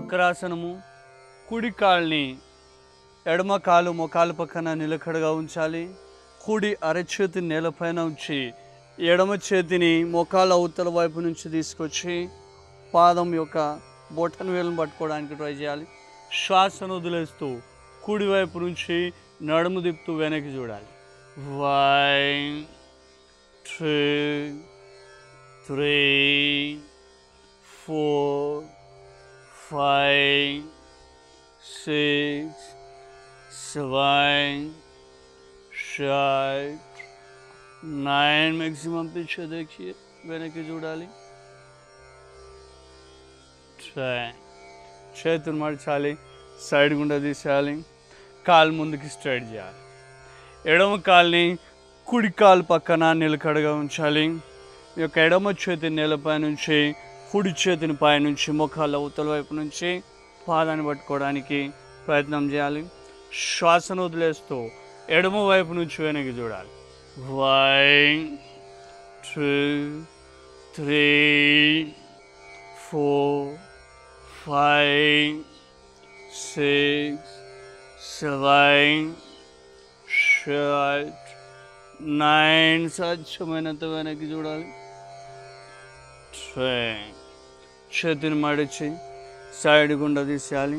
వక్రాసనము. కుడి కాల్ని ఎడమ కాలు మోకాలు పక్కన నిలకడగా ఉంచాలి. కుడి అరచేతి నేలపైన ఉంచి ఎడమ చేతిని మోకాల అవతల వైపు నుంచి తీసుకొచ్చి పాదం యొక్క బొటన వేలును పట్టుకోవడానికి ట్రై చేయాలి. శ్వాసను వదిలేస్తూ కుడి వైపు నుంచి నడుము తిప్పుతూ వెనక్కి చూడాలి. 1 2 3 4 5 6 7 8 9 मैक्सिमम पीछे देखिए, వెనక్కి చూడాలి. చేతులు మడచాలి, సైడ్ గుండా తీసేయాలి. కాలు ముందుకి స్ట్రైట్ చేయాలి. ఎడమ కాల్ని కుడి కాలు పక్కన నిలకడగా ఉంచాలి. ఈ యొక్క ఎడమ చేతి నేలపై నుంచి కుడి చేతిని పైనుంచి మోకాళ్ళ అవతల వైపు నుంచి పాదాన్ని పట్టుకోవడానికి ప్రయత్నం చేయాలి. శ్వాసను వదిలేస్తూ ఎడమ వైపు నుంచి వెనక్కి చూడాలి. 1 2 3 4 5 6 7 8 9 సాధ్యమైనంత వెనక్కి చూడాలి. చేతిని మడిచి సైడ్ గుండా తీసేయాలి.